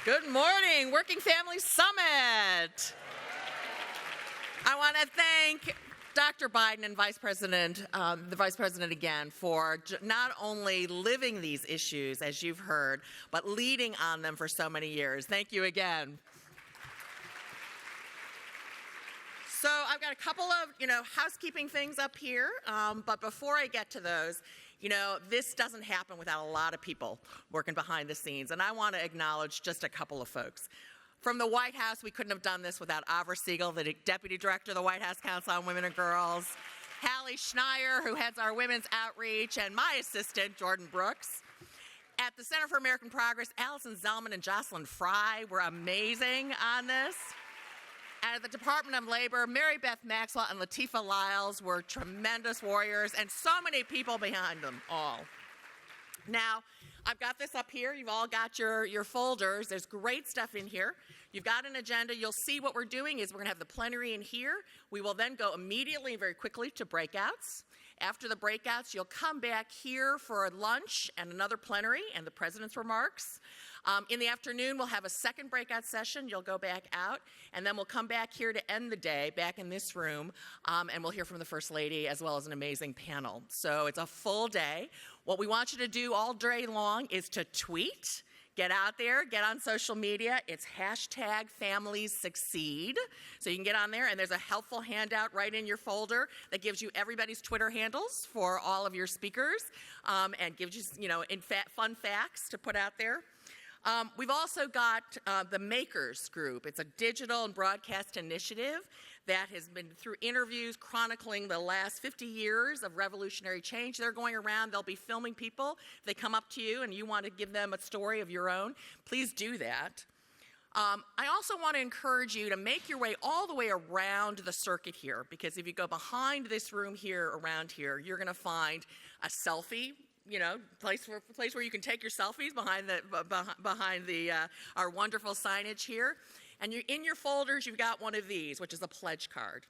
Good morning, Working Families Summit. I want to thank Dr. Biden and the Vice President again for not only living these issues, as you've heard, but leading on them for so many years. Thank you again. So I've got a couple of, housekeeping things up here, but before I get to those, this doesn't happen without a lot of people working behind the scenes, and I want to acknowledge just a couple of folks. From the White House, we couldn't have done this without Avra Siegel, the Deputy Director of the White House Council on Women and Girls, Hallie Schneier, who heads our Women's Outreach, and my assistant, Jordan Brooks. At the Center for American Progress, Allison Zellman and Jocelyn Fry were amazing on this. And at the Department of Labor, Mary Beth Maxwell and Latifah Lyles were tremendous warriors, and so many people behind them all. Now, I've got this up here. You've all got your folders. There's great stuff in here. You've got an agenda. You'll see what we're doing is we're going to have the plenary in here. We will then go immediately and very quickly to breakouts. After the breakouts, you'll come back here for lunch and another plenary and the president's remarks. In the afternoon, we'll have a second breakout session. You'll go back out, and then we'll come back here to end the day, back in this room, and we'll hear from the First Lady as well as an amazing panel. So it's a full day. What we want you to do all day long is to tweet. Get out there, get on social media. It's #FamiliesSucceed. So you can get on there, and there's a helpful handout right in your folder that gives you everybody's Twitter handles for all of your speakers, and gives you, fun facts to put out there. We've also got the Makers Group. It's a digital and broadcast initiative that has been through interviews chronicling the last 50 years of revolutionary change. They're going around, they'll be filming people. If they come up to you and you want to give them a story of your own, please do that. I also want to encourage you to make your way all the way around the circuit here, because if you go behind this room here, around here, you're going to find a selfie place where you can take your selfies behind our wonderful signage here. And in your folders, you've got one of these, which is a pledge card.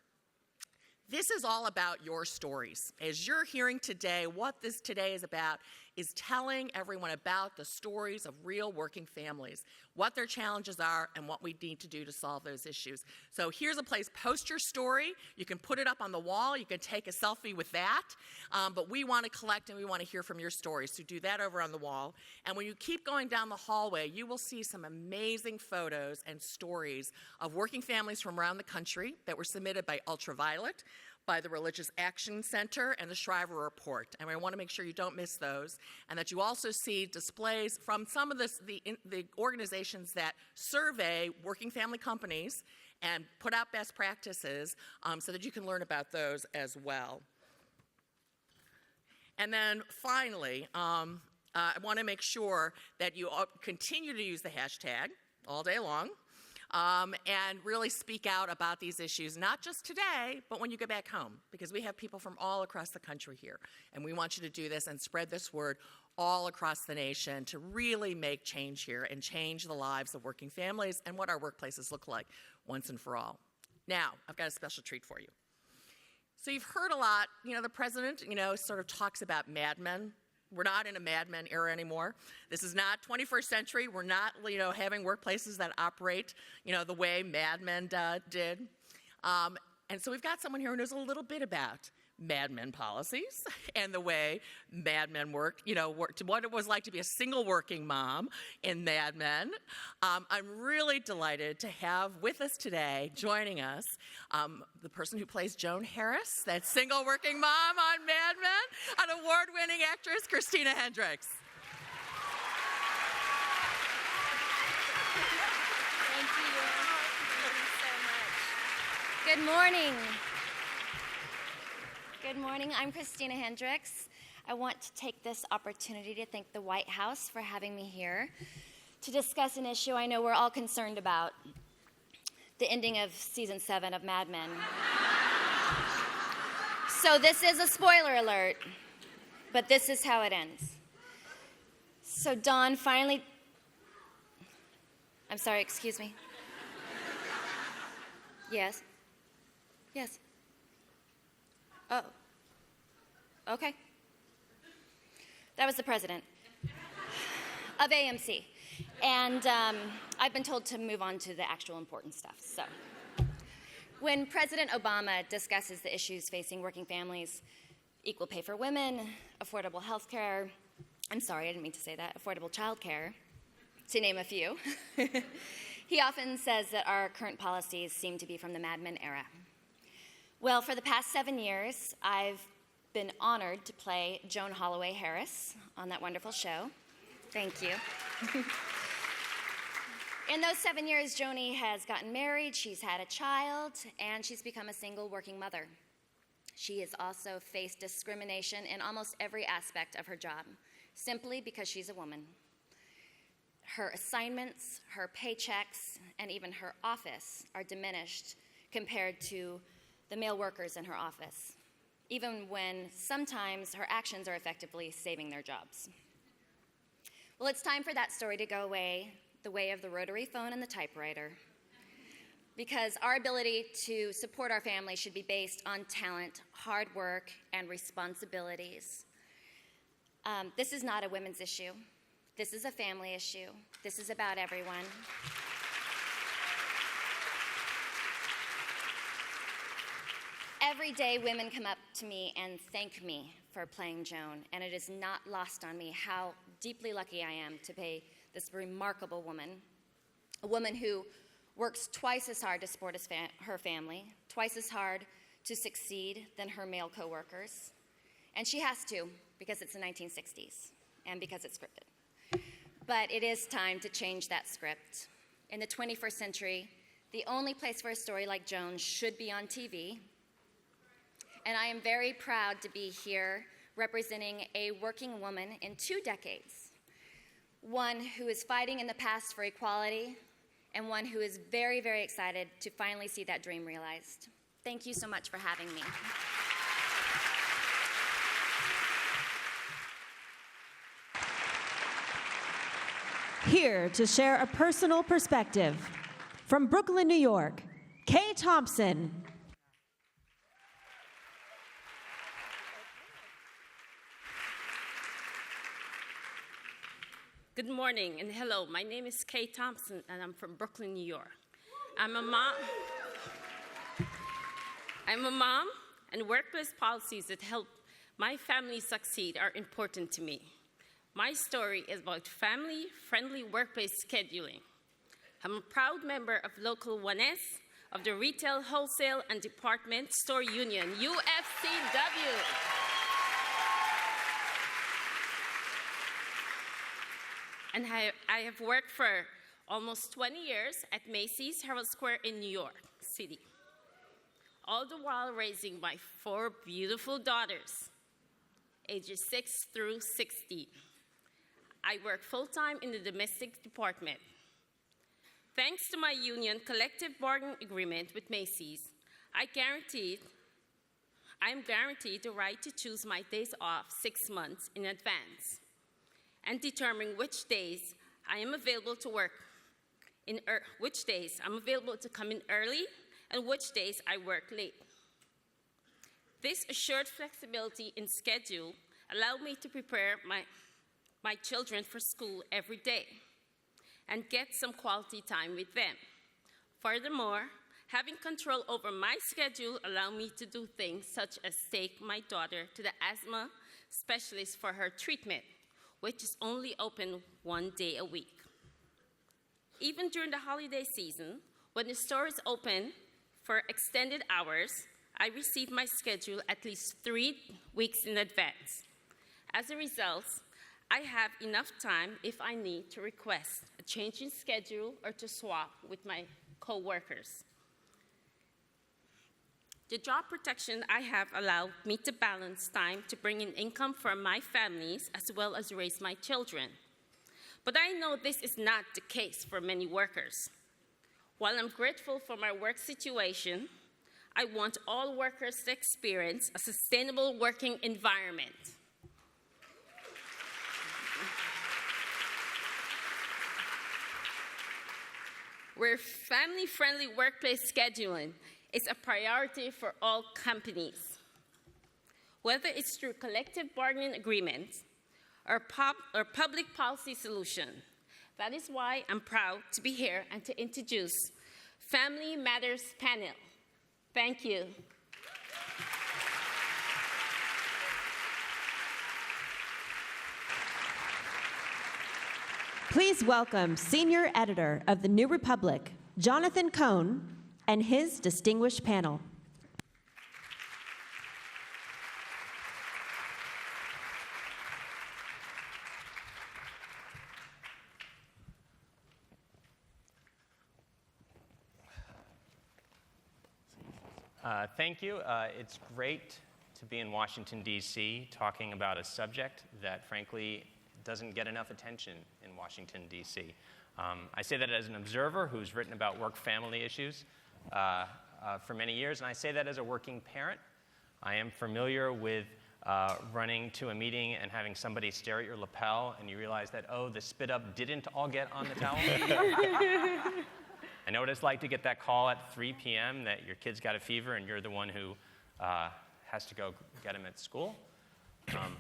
This is all about your stories. As you're hearing today, what this today is about is telling everyone about the stories of real working families, what their challenges are, and what we need to do to solve those issues. So here's a place, post your story. You can put it up on the wall. You can take a selfie with that. But we want to collect and we want to hear from your stories. So do that over on the wall. And when you keep going down the hallway, you will see some amazing photos and stories of working families from around the country that were submitted by Ultraviolet, by the Religious Action Center, and the Shriver Report. And I want to make sure you don't miss those, and that you also see displays from some of the organizations that survey working family companies and put out best practices, so that you can learn about those as well. And then finally, I want to make sure that you continue to use the hashtag all day long. And really speak out about these issues, not just today, but when you get back home, because we have people from all across the country here, and we want you to do this and spread this word all across the nation to really make change here and change the lives of working families and what our workplaces look like once and for all. Now, I've got a special treat for you. So you've heard a lot, the president, sort of talks about Mad Men. We're not in a Mad Men era anymore. This is not 21st century. We're not, having workplaces that operate, the way Mad Men did. And so we've got someone here who knows a little bit about Mad Men policies and the way Mad Men worked, what it was like to be a single working mom in Mad Men. I'm really delighted to have with us today, joining us, the person who plays Joan Harris, that single working mom on Mad Men, an award-winning actress, Christina Hendricks. Thank you. Thank you so much. Good morning. Good morning, I'm Christina Hendricks. I want to take this opportunity to thank the White House for having me here to discuss an issue I know we're all concerned about, the ending of season 7 of Mad Men. So this is a spoiler alert, but this is how it ends. So Dawn finally, I'm sorry, excuse me. Yes? Yes. Oh. Okay. That was the president of AMC. And I've been told to move on to the actual important stuff. So, when President Obama discusses the issues facing working families, equal pay for women, affordable health care, I'm sorry, I didn't mean to say that, affordable child care, to name a few, he often says that our current policies seem to be from the Mad Men era. Well, for the past 7 years, I've been honored to play Joan Holloway Harris on that wonderful show. Thank you. In those 7 years, Joni has gotten married, she's had a child, and she's become a single working mother. She has also faced discrimination in almost every aspect of her job, simply because she's a woman. Her assignments, her paychecks, and even her office are diminished compared to the male workers in her office, even when sometimes her actions are effectively saving their jobs. Well, it's time for that story to go away, the way of the rotary phone and the typewriter, because our ability to support our family should be based on talent, hard work, and responsibilities. This is not a women's issue. This is a family issue. This is about everyone. Every day, women come up to me and thank me for playing Joan, and it is not lost on me how deeply lucky I am to play this remarkable woman, a woman who works twice as hard to support her family, twice as hard to succeed than her male coworkers. And she has to, because it's the 1960s, and because it's scripted. But it is time to change that script. In the 21st century, the only place for a story like Joan should be on TV. And I am very proud to be here representing a working woman in 2 decades, one who is fighting in the past for equality, and one who is very, very excited to finally see that dream realized. Thank you so much for having me. Here to share a personal perspective, from Brooklyn, New York, Kay Thompson. Good morning and hello. My name is Kay Thompson and I'm from Brooklyn, New York. I'm a mom and workplace policies that help my family succeed are important to me. My story is about family-friendly workplace scheduling. I'm a proud member of Local 1S of the Retail, Wholesale, and Department Store Union, UFCW. And I have worked for almost 20 years at Macy's Herald Square in New York City, all the while raising my 4 beautiful daughters, ages 6 through 16. I work full-time in the domestic department. Thanks to my union collective bargaining agreement with Macy's, I am guaranteed the right to choose my days off 6 months in advance and determine which days I am available to work, which days I'm available to come in early and which days I work late. This assured flexibility in schedule allowed me to prepare my children for school every day and get some quality time with them. Furthermore, having control over my schedule allowed me to do things such as take my daughter to the asthma specialist for her treatment, which is only open 1 day a week. Even during the holiday season, when the store is open for extended hours, I receive my schedule at least 3 weeks in advance. As a result, I have enough time if I need to request a change in schedule or to swap with my coworkers. The job protection I have allowed me to balance time to bring in income for my families as well as raise my children. But I know this is not the case for many workers. While I'm grateful for my work situation, I want all workers to experience a sustainable working environment. Where family-friendly workplace scheduling is a priority for all companies. Whether it's through collective bargaining agreements or public policy solution, That is why I'm proud to be here and to introduce Family Matters Panel. Thank you. Please welcome Senior Editor of the New Republic, Jonathan Cohn, and his distinguished panel. Thank you. It's great to be in Washington, D.C., talking about a subject that, frankly, doesn't get enough attention in Washington, D.C. I say that as an observer who's written about work-family issues for many years, and I say that as a working parent. I am familiar with running to a meeting and having somebody stare at your lapel, and you realize that, oh, the spit-up didn't all get on the towel. I know what it's like to get that call at 3 p.m. that your kid's got a fever and you're the one who has to go get him at school.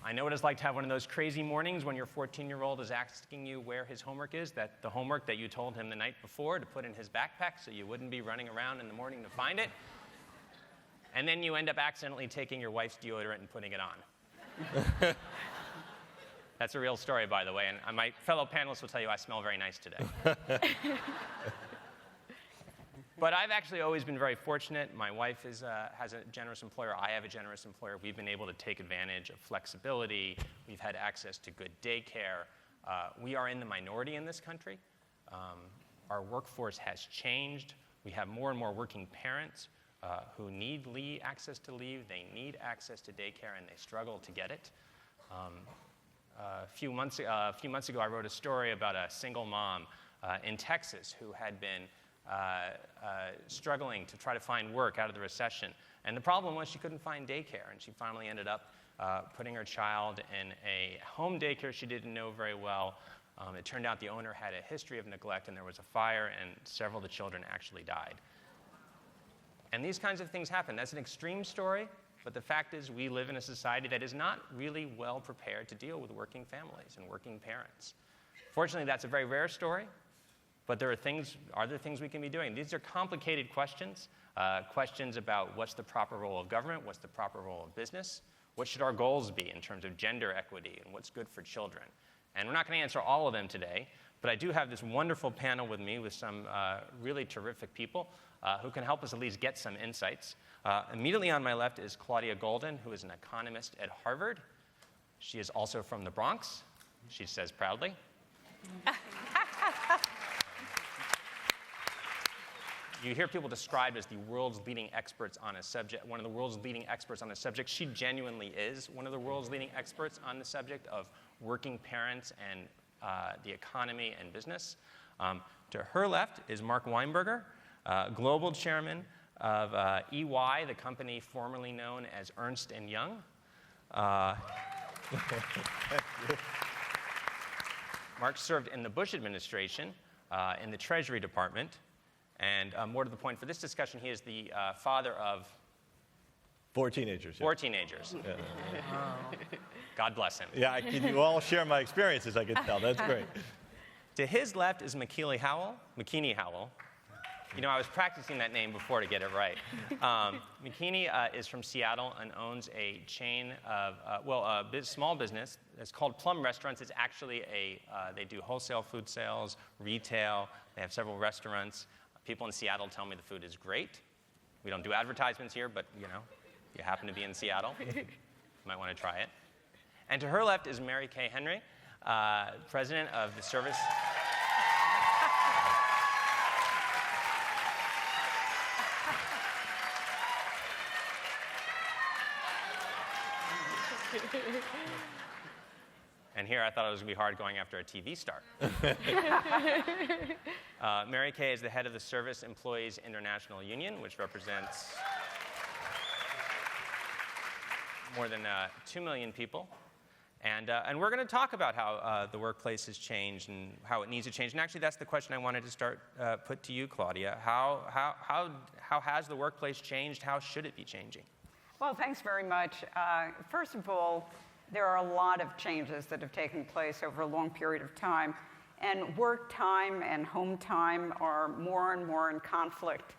I know what it's like to have one of those crazy mornings when your 14-year-old is asking you where his homework is, that the homework that you told him the night before to put in his backpack so you wouldn't be running around in the morning to find it. And then you end up accidentally taking your wife's deodorant and putting it on. That's a real story, by the way, and my fellow panelists will tell you I smell very nice today. But I've actually always been very fortunate. My wife has a generous employer. I have a generous employer. We've been able to take advantage of flexibility. We've had access to good daycare. We are in the minority in this country. Our workforce has changed. We have more and more working parents who need access to leave. They need access to daycare, and they struggle to get it. A few months ago, I wrote a story about a single mom in Texas who had been struggling to try to find work out of the recession. And the problem was she couldn't find daycare, and she finally ended up putting her child in a home daycare she didn't know very well. It turned out the owner had a history of neglect, and there was a fire, and several of the children actually died. And these kinds of things happen. That's an extreme story, but the fact is we live in a society that is not really well prepared to deal with working families and working parents. Fortunately, that's a very rare story. But are there things we can be doing? These are complicated questions, questions about what's the proper role of government, what's the proper role of business, what should our goals be in terms of gender equity, and what's good for children. And we're not going to answer all of them today, but I do have this wonderful panel with me with some really terrific people who can help us at least get some insights. Immediately on my left is Claudia Golden, who is an economist at Harvard. She is also from the Bronx, she says proudly. You hear people described as the world's leading experts on a subject, one of the world's leading experts on a subject. She genuinely is one of the world's leading experts on the subject of working parents and the economy and business. To her left is Mark Weinberger, global chairman of EY, the company formerly known as Ernst & Young. Mark served in the Bush administration in the Treasury Department. And more to the point, for this discussion, he is the father of 4 teenagers. Yeah. 4 teenagers. Yeah. God bless him. Yeah, you all share my experiences, I can tell. That's great. To his left is McKeely Howell. You know, I was practicing that name before to get it right. McKinney is from Seattle and owns a chain of, small business. It's called Plum Restaurants. It's actually they do wholesale food sales, retail. They have several restaurants. People in Seattle tell me the food is great. We don't do advertisements here, but, you know, if you happen to be in Seattle, you might want to try it. And to her left is Mary Kay Henry, president of the service. And here I thought it was going to be hard going after a TV star. Mary Kay is the head of the Service Employees International Union, which represents more than 2 million people. And we're going to talk about how the workplace has changed and how it needs to change. And actually, that's the question I wanted to put to you, Claudia. How has the workplace changed? How should it be changing? Well, thanks very much. First of all, there are a lot of changes that have taken place over a long period of time. and work time and home time are more and more in conflict.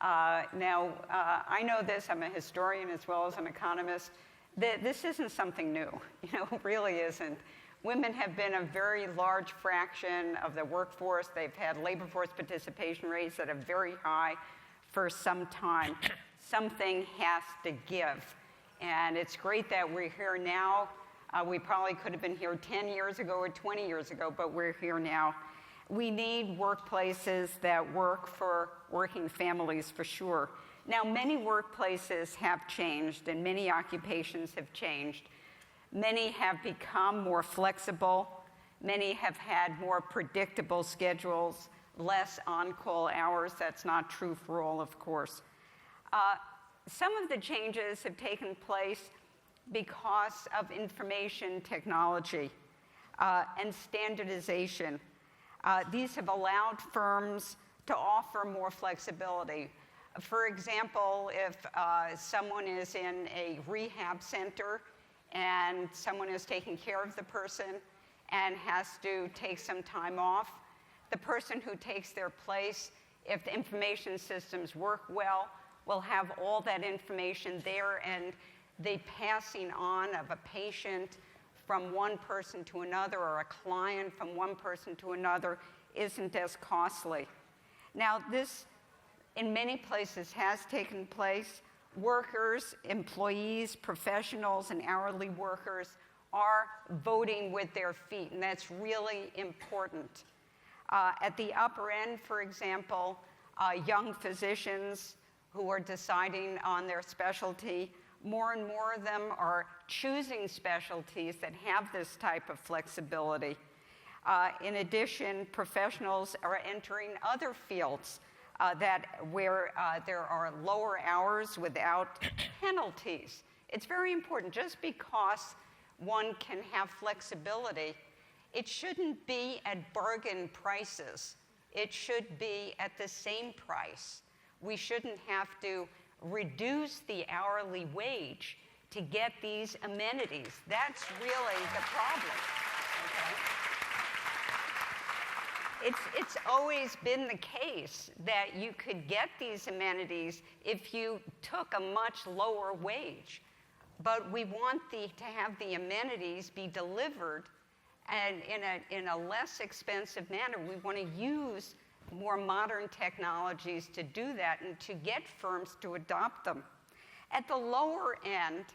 I know this, I'm a historian as well as an economist. This isn't something new, it really isn't. Women have been a very large fraction of the workforce. They've had labor force participation rates that are very high for some time. Something has to give. And it's great that we're here now. We probably could have been here 10 years ago or 20 years ago, but we're here now. We need workplaces that work for working families for sure. Now, many workplaces have changed and many occupations have changed. Many have become more flexible. Many have had more predictable schedules, less on-call hours. That's not true for all, of course. Some of the changes have taken place because of information technology and standardization. These have allowed firms to offer more flexibility. For example, if someone is in a rehab center and someone is taking care of the person and has to take some time off, the person who takes their place, if the information systems work well, will have all that information there, and the passing on of a patient from one person to another or a client from one person to another isn't as costly. Now, this in many places has taken place. Workers, employees, professionals, and hourly workers are voting with their feet, and that's really important. At the upper end, for example, young physicians who are deciding on their specialty, more and more of them are choosing specialties that have this type of flexibility. In addition, professionals are entering other fields where there are lower hours without penalties. It's very important. Just because one can have flexibility, it shouldn't be at bargain prices. It should be at the same price. We shouldn't have to reduce the hourly wage to get these amenities. That's really the problem. Okay? It's always been the case that you could get these amenities if you took a much lower wage. But we want to have the amenities be delivered and in a less expensive manner. We want to use more modern technologies to do that and to get firms to adopt them. At the lower end,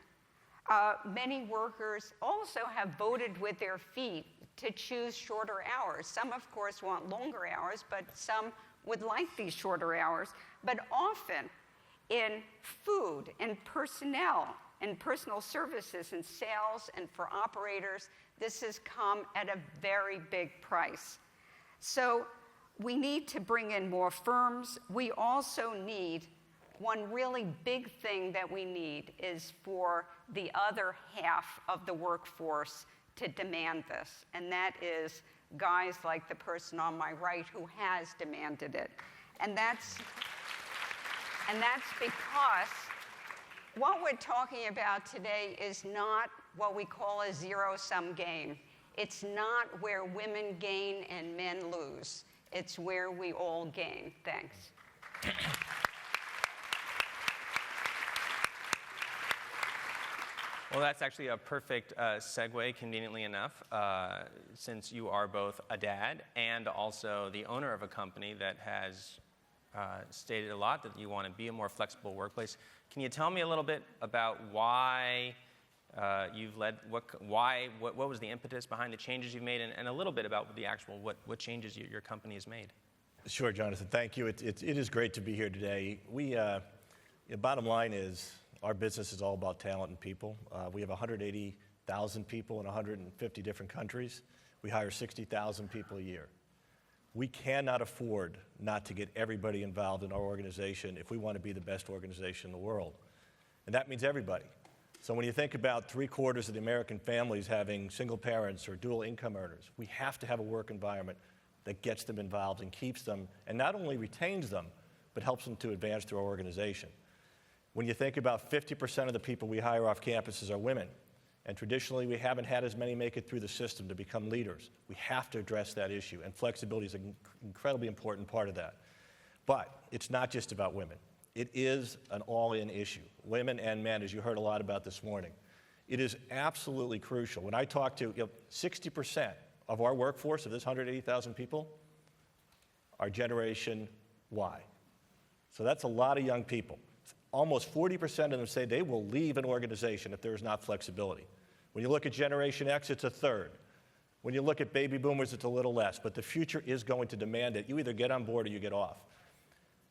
many workers also have voted with their feet to choose shorter hours. Some, of course, want longer hours, but some would like these shorter hours. But often in food and personnel and personal services and sales and for operators, this has come at a very big price. So we need to bring in more firms. We also need, one really big thing that we need is for the other half of the workforce to demand this, and that is guys like the person on my right who has demanded it. And that's because what we're talking about today is not what we call a zero-sum game. It's not where women gain and men lose. It's where we all gain. Thanks. Well, that's actually a perfect segue, conveniently enough, since you are both a dad and also the owner of a company that has stated a lot that you want to be a more flexible workplace. Can you tell me a little bit about why you've led, what was the impetus behind the changes you've made, and a little bit about the actual what changes your company has made? Sure, Jonathan. Thank you. It is great to be here today. The bottom line is our business is all about talent and people. We have 180,000 people in 150 different countries. We hire 60,000 people a year. We cannot afford not to get everybody involved in our organization if we want to be the best organization in the world. And that means everybody. So when you think about 3/4 of the American families having single parents or dual income earners, we have to have a work environment that gets them involved and keeps them, and not only retains them, but helps them to advance through our organization. When you think about 50% of the people we hire off campuses are women, And traditionally, we haven't had as many make it through the system to become leaders. We have to address that issue, and flexibility is an incredibly important part of that. But it's not just about women. It is an all-in issue, women and men, as you heard a lot about this morning. It is absolutely crucial. When I talk to 60% of our workforce, of this 180,000 people, are Generation Y. So that's a lot of young people. Almost 40% of them say they will leave an organization if there is not flexibility. When you look at Generation X, it's a third. When you look at baby boomers, it's a little less. But the future is going to demand it. You either get on board or you get off.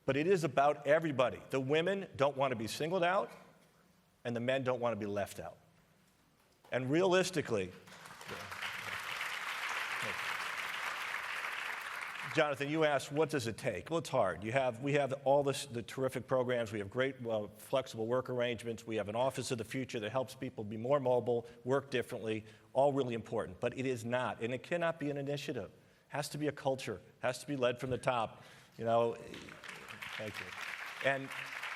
But it is about everybody. The women don't want to be singled out, and the men don't want to be left out. And realistically, Jonathan, you asked, what does it take? Well, it's hard. We have all the terrific programs. We have great flexible work arrangements. We have an Office of the Future that helps people be more mobile, work differently, all really important. But it is not, and it cannot be an initiative. It has to be a culture. It has to be led from the top. Thank you.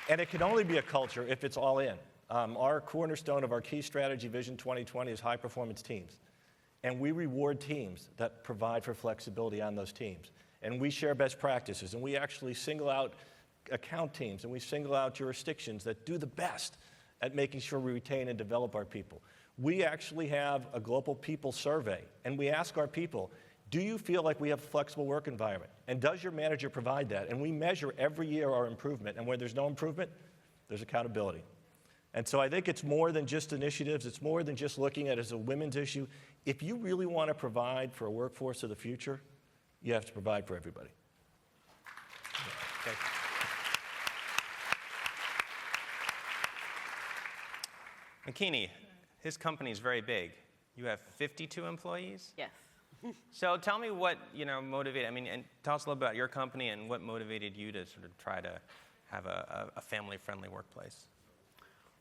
And it can only be a culture if it's all in. Our cornerstone of our key strategy, Vision 2020, is high-performance teams. And we reward teams that provide for flexibility on those teams. And we share best practices, and we actually single out account teams, and we single out jurisdictions that do the best at making sure we retain and develop our people. We actually have a global people survey, and we ask our people, do you feel like we have a flexible work environment? And does your manager provide that? And we measure every year our improvement, and where there's no improvement, there's accountability. And so I think it's more than just initiatives. It's more than just looking at it as a women's issue. If you really want to provide for a workforce of the future, you have to provide for everybody. Okay. McKinney, his company is very big. You have 52 employees? Yes. So tell me what, motivated, and tell us a little about your company and what motivated you to sort of try to have a family-friendly workplace.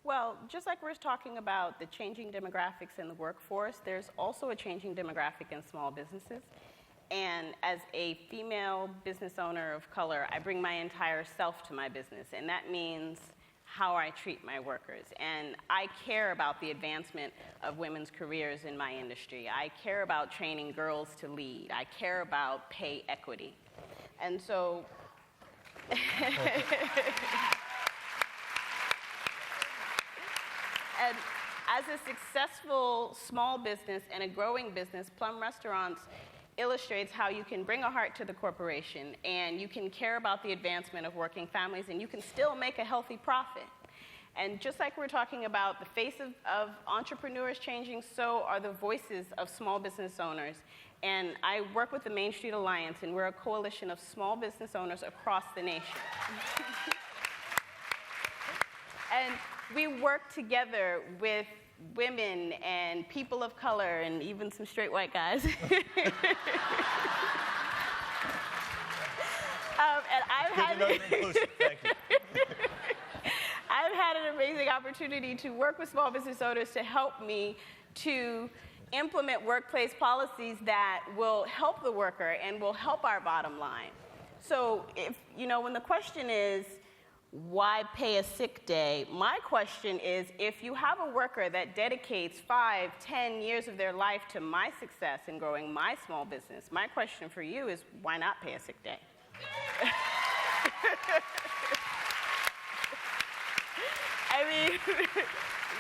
Well, just like we're talking about the changing demographics in the workforce, there's also a changing demographic in small businesses. And as a female business owner of color, I bring my entire self to my business, and that means how I treat my workers. And I care about the advancement of women's careers in my industry. I care about training girls to lead. I care about pay equity. And so, and as a successful small business and a growing business, Plum Restaurants illustrates how you can bring a heart to the corporation and you can care about the advancement of working families and you can still make a healthy profit. And just like we're talking about the face of entrepreneurs changing, so are the voices of small business owners. And I work with the Main Street Alliance, and we're a coalition of small business owners across the nation. And we work together with women and people of color and even some straight white guys. And I've had an amazing opportunity to work with small business owners to help me to implement workplace policies that will help the worker and will help our bottom line. So when the question is, why pay a sick day? My question is, if you have a worker that dedicates 5, 10 years of their life to my success in growing my small business, my question for you is, why not pay a sick day?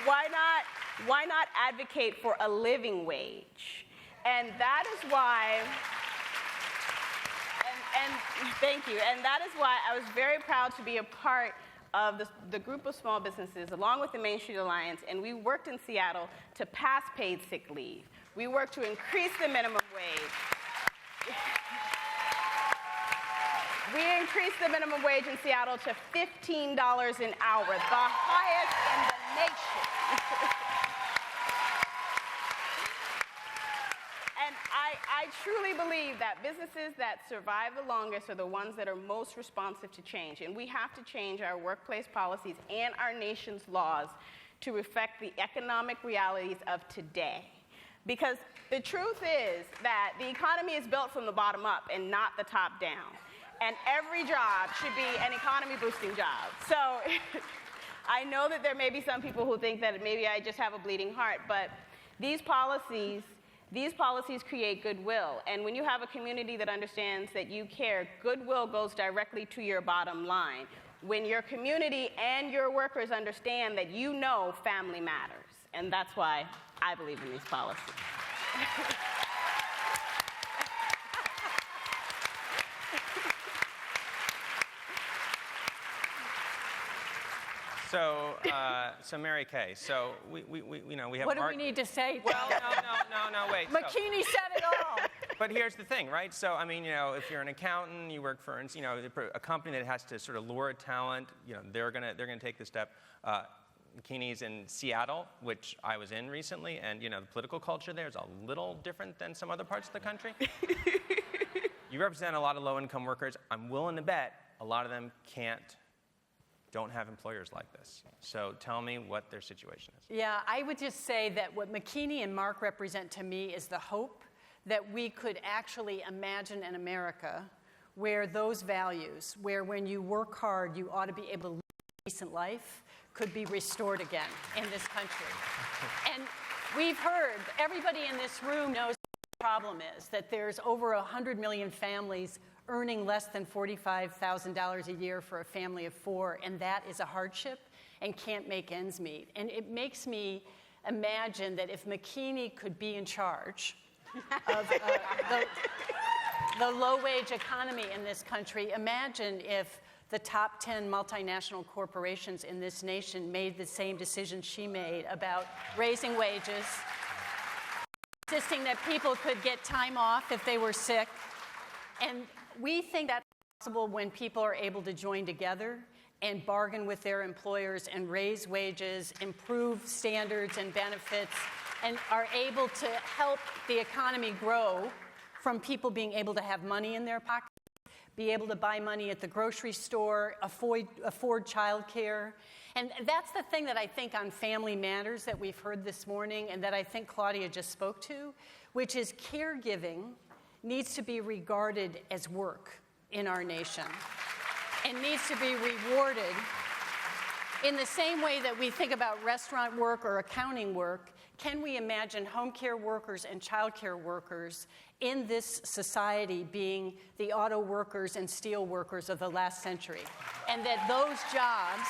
Why not advocate for a living wage? And that is why, and thank you, and that is why I was very proud to be a part of the group of small businesses along with the Main Street Alliance, and we worked in Seattle to pass paid sick leave. We worked to increase the minimum wage. We increased the minimum wage in Seattle to $15 an hour, the highest in the nation. And I truly believe that businesses that survive the longest are the ones that are most responsive to change. And we have to change our workplace policies and our nation's laws to reflect the economic realities of today. Because the truth is that the economy is built from the bottom up and not the top down. And every job should be an economy-boosting job. So I know that there may be some people who think that maybe I just have a bleeding heart, but these policies create goodwill. And when you have a community that understands that you care, goodwill goes directly to your bottom line. When your community and your workers understand that you know family matters. And that's why I believe in these policies. So Mary Kay, so we have. What do we need to say? Well, no, wait. McKinney said it all. But here's the thing, right? So, I mean, if you're an accountant, you work for, a company that has to sort of lure talent, they're gonna take the step. McKinney's in Seattle, which I was in recently, and the political culture there is a little different than some other parts of the country. You represent a lot of low-income workers. I'm willing to bet a lot of them don't have employers like this. So tell me what their situation is. Yeah, I would just say that what McKinney and Mark represent to me is the hope that we could actually imagine an America where those values, where when you work hard, you ought to be able to live a decent life, could be restored again in this country. And we've heard, everybody in this room knows what the problem is, that there's over 100 million families earning less than $45,000 a year for a family of 4, and that is a hardship and can't make ends meet. And it makes me imagine that if McKinney could be in charge of the low-wage economy in this country, imagine if the top 10 multinational corporations in this nation made the same decision she made about raising wages, insisting that people could get time off if they were sick. And we think that's possible when people are able to join together and bargain with their employers and raise wages, improve standards and benefits, and are able to help the economy grow from people being able to have money in their pockets, be able to buy money at the grocery store, afford childcare. And that's the thing that I think on Family Matters that we've heard this morning and that I think Claudia just spoke to, which is caregiving needs to be regarded as work in our nation and needs to be rewarded in the same way that we think about restaurant work or accounting work. Can we imagine home care workers and child care workers in this society being the auto workers and steel workers of the last century? And that those jobs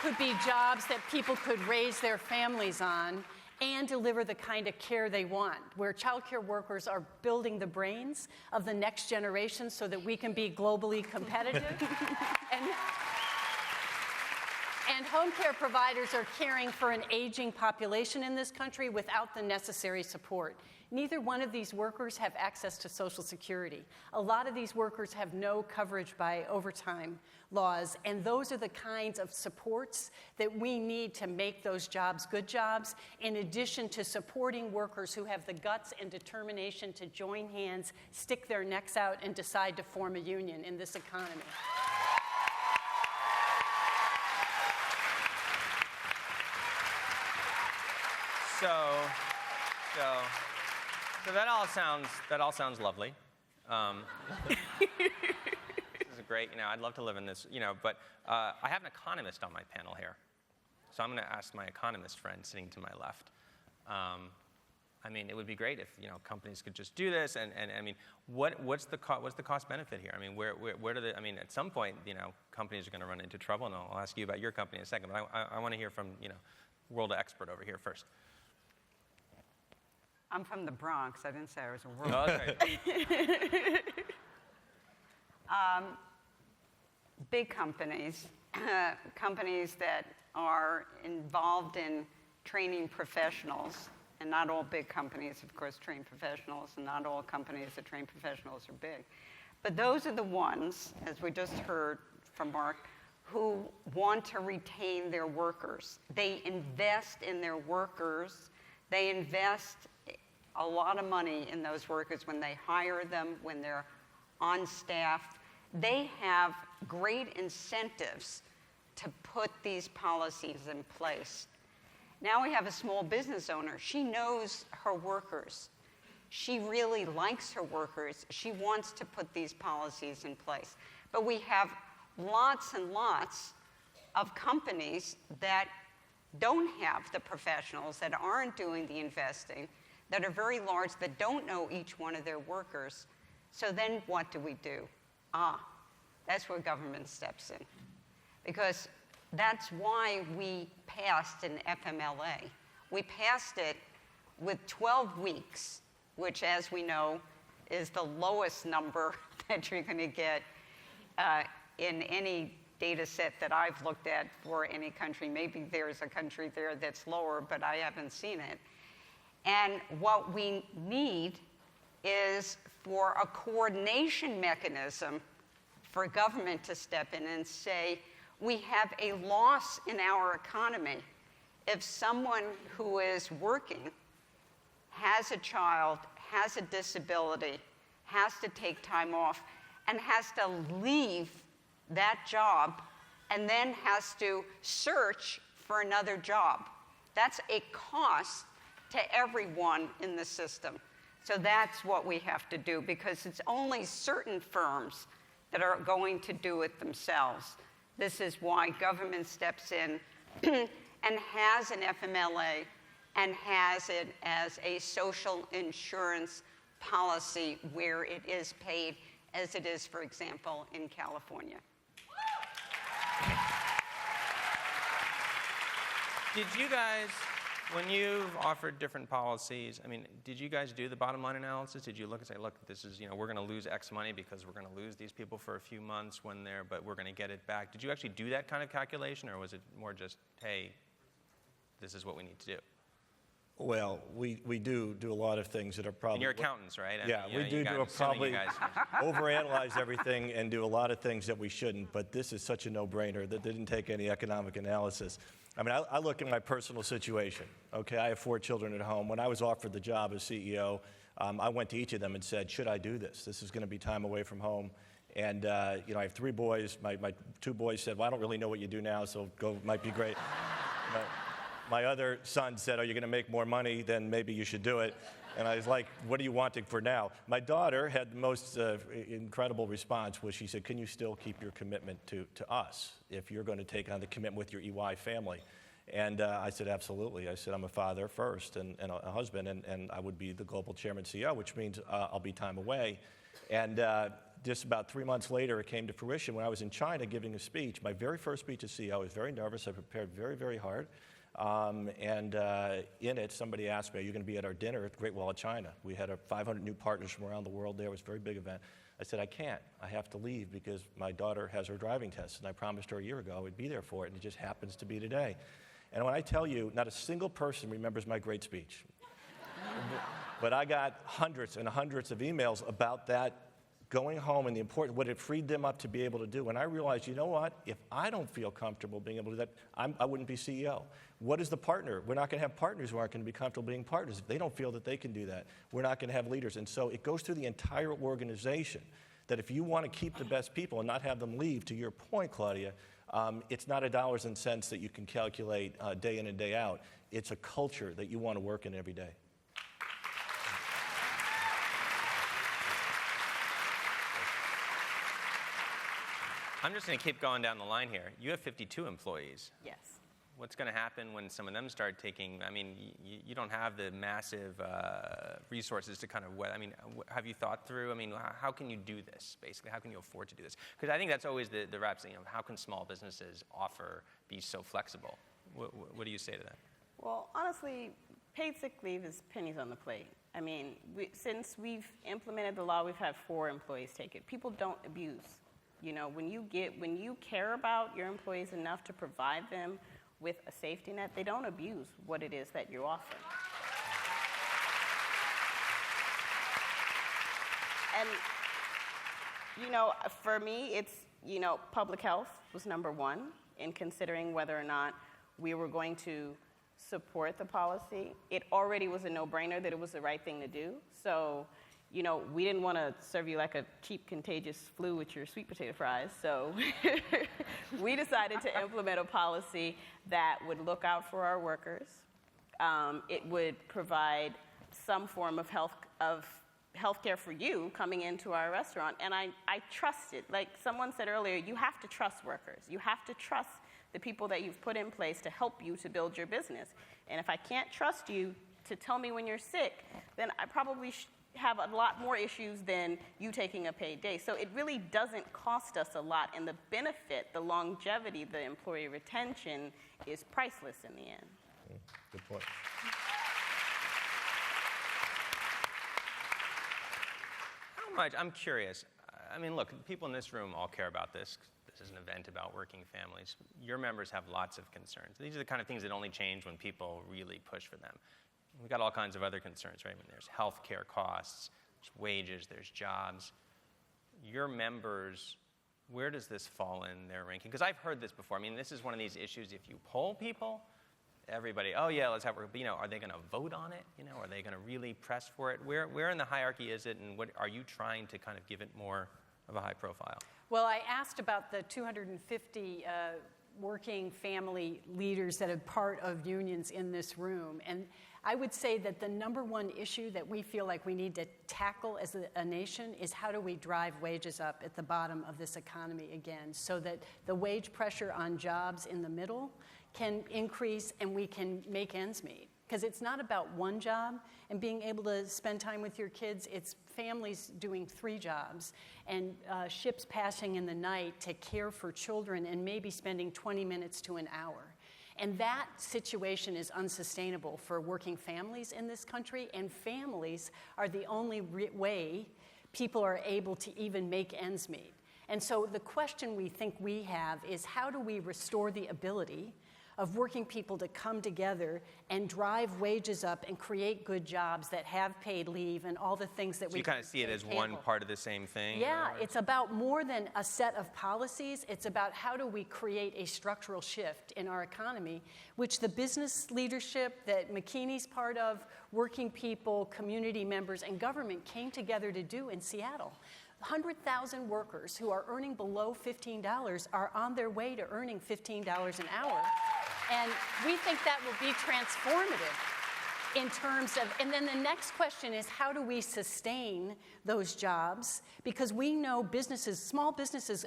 could be jobs that people could raise their families on and deliver the kind of care they want, where child care workers are building the brains of the next generation so that we can be globally competitive. And home care providers are caring for an aging population in this country without the necessary support. Neither one of these workers have access to Social Security. A lot of these workers have no coverage by overtime laws, and those are the kinds of supports that we need to make those jobs good jobs, in addition to supporting workers who have the guts and determination to join hands, stick their necks out, and decide to form a union in this economy. So that all sounds lovely. This is great. I'd love to live in this. But I have an economist on my panel here, so I'm going to ask my economist friend sitting to my left. I mean, it would be great if companies could just do this. And I mean, what's the cost benefit here? I mean, where do the? I mean, at some point, companies are going to run into trouble, and I'll ask you about your company in a second. But I want to hear from world expert over here first. I'm from the Bronx. I didn't say I was a world. Oh, that's right. Big companies, companies that are involved in training professionals, and not all big companies, of course, train professionals, and not all companies that train professionals are big. But those are the ones, as we just heard from Mark, who want to retain their workers. They invest in their workers. They invest a lot of money in those workers when they hire them, when they're on staff. They have great incentives to put these policies in place. Now we have a small business owner. She knows her workers. She really likes her workers. She wants to put these policies in place. But we have lots and lots of companies that don't have the professionals, that aren't doing the investing, that are very large, that don't know each one of their workers. So then what do we do? That's where government steps in. Because that's why we passed an FMLA. We passed it with 12 weeks, which, as we know, is the lowest number that you're going to get in any data set that I've looked at for any country. Maybe there's a country there that's lower, but I haven't seen it. And what we need is for a coordination mechanism for government to step in and say, we have a loss in our economy if someone who is working has a child, has a disability, has to take time off, and has to leave that job and then has to search for another job. That's a cost to everyone in the system. So that's what we have to do, because it's only certain firms that are going to do it themselves. This is why government steps in and has an FMLA and has it as a social insurance policy where it is paid as it is, for example, in California. Did you guys, when you've offered different policies, I mean, did you guys do the bottom line analysis? Did you look and say, look, this is, we're going to lose X money because we're going to lose these people for a few months but we're going to get it back? Did you actually do that kind of calculation, or was it more just, hey, this is what we need to do? Well, we do a lot of things that are probably... And you're accountants, right? We do probably overanalyze everything and do a lot of things that we shouldn't, but this is such a no-brainer that didn't take any economic analysis. I mean, I look at my personal situation, okay? I have 4 children at home. When I was offered the job as CEO, I went to each of them and said, should I do this? This is going to be time away from home. And, I have 3 boys. My 2 boys said, well, I don't really know what you do now, so go, might be great. My other son said, are you going to make more money? Then maybe you should do it. And I was like, what are you wanting for now? My daughter had the most incredible response, which she said, can you still keep your commitment to us if you're going to take on the commitment with your EY family? And I said, absolutely. I said, I'm a father first and a husband, and I would be the global chairman CEO, which means I'll be time away. And just about 3 months later, it came to fruition when I was in China giving a speech. My very first speech as CEO, I was very nervous. I prepared very, very hard. In it, somebody asked me, are you going to be at our dinner at the Great Wall of China? We had 500 new partners from around the world there. It was a very big event. I said, I can't. I have to leave because my daughter has her driving test, and I promised her a year ago I would be there for it, and it just happens to be today. And when I tell you, not a single person remembers my great speech. But I got hundreds and hundreds of emails about that going home and the important, what it freed them up to be able to do. And I realized, you know what? If I don't feel comfortable being able to do that, I wouldn't be CEO. What is the partner? We're not going to have partners who aren't going to be comfortable being partners. If they don't feel that they can do that, we're not going to have leaders. And so it goes through the entire organization that if you want to keep the best people and not have them leave, to your point, Claudia, it's not a dollars and cents that you can calculate day in and day out. It's a culture that you want to work in every day. I'm just going to keep going down the line here. You have 52 employees. Yes. What's going to happen when some of them start taking, I mean, you don't have the massive resources to kind of, have you thought through, how can you do this, basically? How can you afford to do this? Because I think that's always the rap, how can small businesses be so flexible? What do you say to that? Well, honestly, paid sick leave is pennies on the plate. I mean, since we've implemented the law, we've had 4 employees take it. People don't abuse. When you care about your employees enough to provide them with a safety net, they don't abuse what it is that you offer. And, for me, it's, public health was number 1 in considering whether or not we were going to support the policy. It already was a no-brainer that it was the right thing to do. So, we didn't want to serve you like a cheap, contagious flu with your sweet potato fries. So we decided to implement a policy that would look out for our workers. It would provide some form of healthcare for you coming into our restaurant. And I trust it. Like someone said earlier, you have to trust workers. You have to trust the people that you've put in place to help you to build your business. And if I can't trust you to tell me when you're sick, then I probably have a lot more issues than you taking a paid day. So it really doesn't cost us a lot, and the benefit, the longevity, the employee retention is priceless in the end. Good point. How much? I'm curious. I mean, look, people in this room all care about this. This is an event about working families. Your members have lots of concerns. These are the kind of things that only change when people really push for them. We've got all kinds of other concerns, right? When there's health care costs, there's wages, there's jobs. Your members, where does this fall in their ranking? Because I've heard this before. I mean, this is one of these issues, if you poll people, everybody, oh yeah, let's have, you know, are they going to vote on it? You know, are they going to really press for it? Where in the hierarchy is it, and what are you trying to kind of give it more of a high profile? Well, I asked about the 250 working family leaders that are part of unions in this room, and I would say that the number one issue that we feel like we need to tackle as a nation is how do we drive wages up at the bottom of this economy again, so that the wage pressure on jobs in the middle can increase and we can make ends meet. Because it's not about one job and being able to spend time with your kids, it's families doing 3 jobs and ships passing in the night to care for children and maybe spending 20 minutes to an hour. And that situation is unsustainable for working families in this country, and families are the only way people are able to even make ends meet. And so the question we think we have is, how do we restore the ability of working people to come together and drive wages up and create good jobs that have paid leave and all the things that So you kind of see it as one part of the same thing? Yeah, it's about more than a set of policies. It's about how do we create a structural shift in our economy, which the business leadership that McKinney's part of, working people, community members, and government came together to do in Seattle. 100,000 workers who are earning below $15 are on their way to earning $15 an hour. And we think that will be transformative in terms of, and then the next question is, how do we sustain those jobs? Because we know businesses, small businesses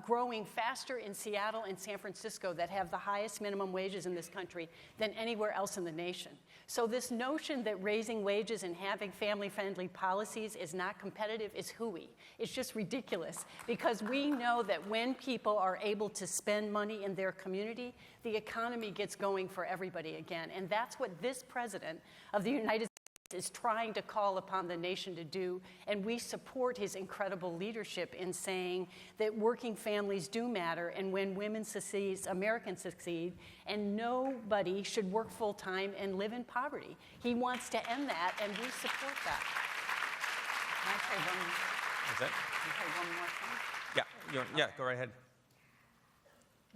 growing faster in Seattle and San Francisco that have the highest minimum wages in this country than anywhere else in the nation. So this notion that raising wages and having family-friendly policies is not competitive is hooey. It's just ridiculous, because we know that when people are able to spend money in their community, the economy gets going for everybody again. And that's what this president of the United States is trying to call upon the nation to do, and we support his incredible leadership in saying that working families do matter, and when women succeed, Americans succeed, and nobody should work full-time and live in poverty. He wants to end that, and we support that. Can I say one, Is that? can I say one more thing? Yeah, go right ahead.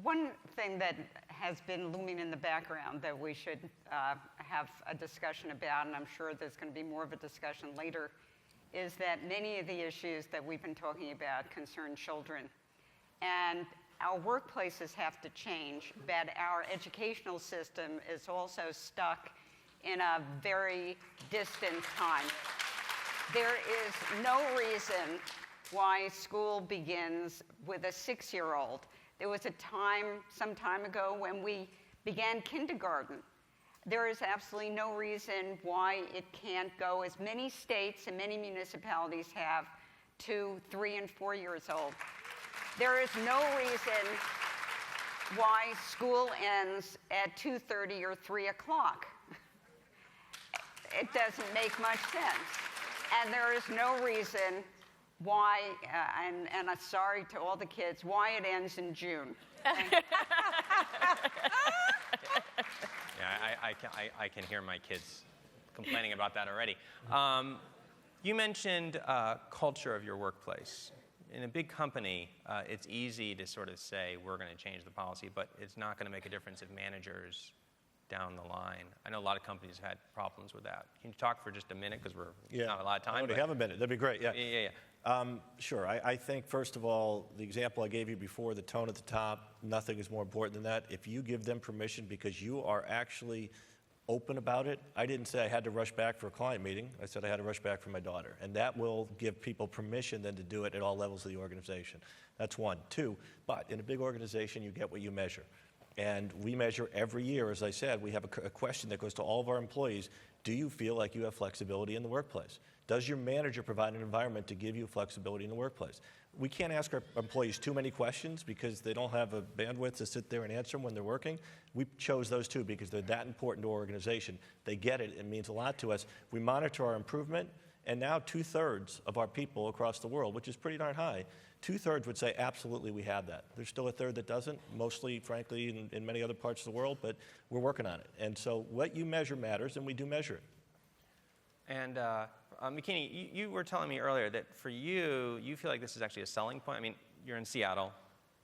One thing that has been looming in the background that we should have a discussion about, and I'm sure there's going to be more of a discussion later, is that many of the issues that we've been talking about concern children. And our workplaces have to change, but our educational system is also stuck in a very distant time. There is no reason why school begins with a 6-year-old. There was a time, some time ago, when we began kindergarten. There is absolutely no reason why it can't go, as many states and many municipalities have, to 3 and 4 years old. There is no reason why school ends at 2:30 or 3 o'clock. It doesn't make much sense. And there is no reason why, and I'm sorry to all the kids, why it ends in June. Yeah, I can hear my kids complaining about that already. You mentioned culture of your workplace. In a big company, it's easy to sort of say, we're going to change the policy, but it's not going to make a difference if managers down the line. I know a lot of companies have had problems with that. Can you talk for just a minute, because we're not a lot of time. I already have a minute. That'd be great, yeah. Yeah. Sure. I think, first of all, the example I gave you before, the tone at the top, nothing is more important than that. If you give them permission because you are actually open about it, I didn't say I had to rush back for a client meeting. I said I had to rush back for my daughter. And that will give people permission then to do it at all levels of the organization. That's one. Two, but in a big organization, you get what you measure. And we measure every year, as I said, we have a question that goes to all of our employees. Do you feel like you have flexibility in the workplace? Does your manager provide an environment to give you flexibility in the workplace? We can't ask our employees too many questions because they don't have a bandwidth to sit there and answer them when they're working. We chose those two because they're that important to our organization. They get it. It means a lot to us. We monitor our improvement, and now 2/3 of our people across the world, which is pretty darn high, 2/3 would say, absolutely, we have that. There's still a third that doesn't, mostly, frankly, in many other parts of the world, but we're working on it. And so what you measure matters, and we do measure it. And McKinney, you were telling me earlier that for you, you feel like this is actually a selling point. I mean, you're in Seattle,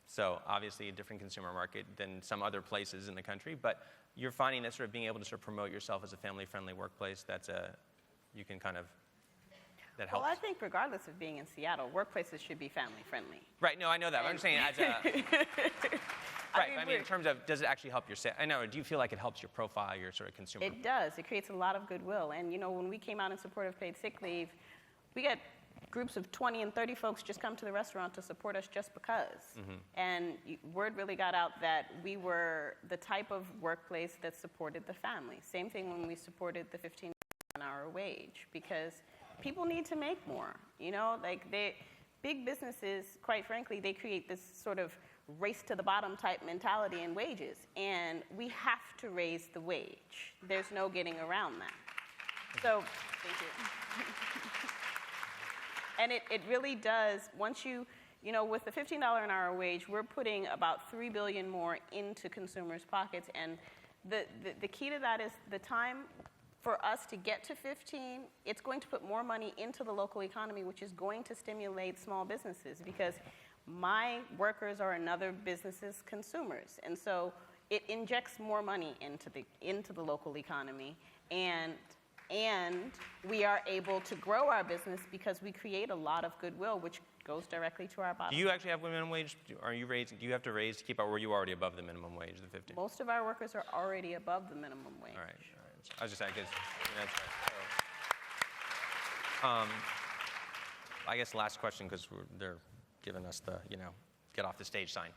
so obviously a different consumer market than some other places in the country, but you're finding that sort of being able to sort of promote yourself as a family-friendly workplace, you can kind of, that helps. Well, I think regardless of being in Seattle, workplaces should be family-friendly. Right, no, I know that, but I'm saying as a... Right, I mean, in terms of, does it actually help your sales? I know, do you feel like it helps your profile, your sort of consumer? It does. It creates a lot of goodwill. And, you know, when we came out in support of paid sick leave, we got groups of 20 and 30 folks just come to the restaurant to support us just because. And word really got out that we were the type of workplace that supported the family. Same thing when we supported the $15-an-hour wage, because people need to make more. You know, like big businesses, quite frankly, they create this sort of race to the bottom type mentality in wages, and we have to raise the wage. There's no getting around that. So, thank you. And it really does, once you know, with the $15-an-hour wage, we're putting about $3 billion more into consumers' pockets, and the key to that is the time for us to get to 15, it's going to put more money into the local economy, which is going to stimulate small businesses, because my workers are another business's consumers. And so it injects more money into the local economy, and we are able to grow our business because we create a lot of goodwill, which goes directly to our bottom. Do you actually have minimum wage? Do you have to raise to keep up, or were you already above the minimum wage, the 50? Most of our workers are already above the minimum wage. All right. I was just saying, because that's right. So, I guess last question, because they're giving us the, get off the stage sign.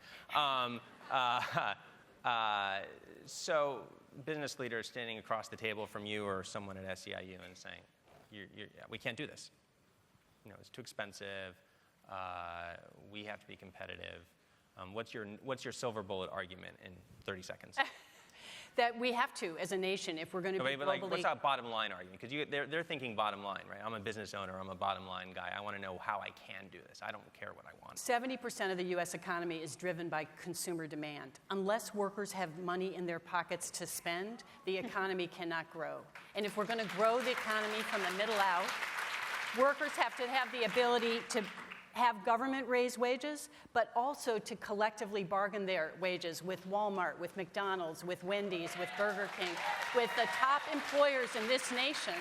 So, business leaders standing across the table from you or someone at SEIU and saying, we can't do this. It's too expensive. We have to be competitive. What's your silver bullet argument in 30 seconds? That we have to, as a nation, if we're going to be globally... what's our bottom line argument? Because they're thinking bottom line, right? I'm a business owner, I'm a bottom line guy. I want to know how I can do this. I don't care what I want. 70% of the U.S. economy is driven by consumer demand. Unless workers have money in their pockets to spend, the economy cannot grow. And if we're going to grow the economy from the middle out, workers have to have the ability to have government raise wages, but also to collectively bargain their wages with Walmart, with McDonald's, with Wendy's, with Burger King, with the top employers in this nation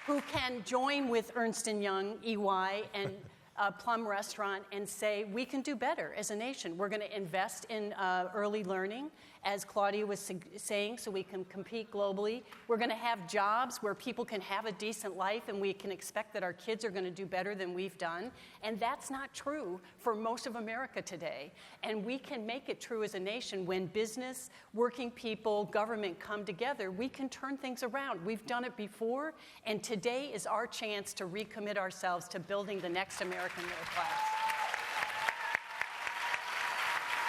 who can join with Ernst & Young, EY, and Plum Restaurant and say, we can do better as a nation. We're going to invest in early learning, as Claudia was saying, so we can compete globally. We're going to have jobs where people can have a decent life, and we can expect that our kids are going to do better than we've done. And that's not true for most of America today. And we can make it true as a nation when business, working people, government come together. We can turn things around. We've done it before, and today is our chance to recommit ourselves to building the next American middle class.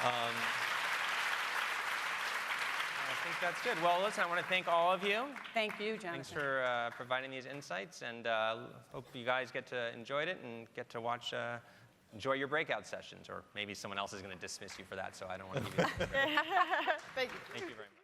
I think that's good. Well, listen, I want to thank all of you. Thank you, Jonathan. Thanks for providing these insights, and hope you guys get to enjoy it and get to enjoy your breakout sessions, or maybe someone else is going to dismiss you for that, so I don't want to give you that. Thank you. Thank you very much.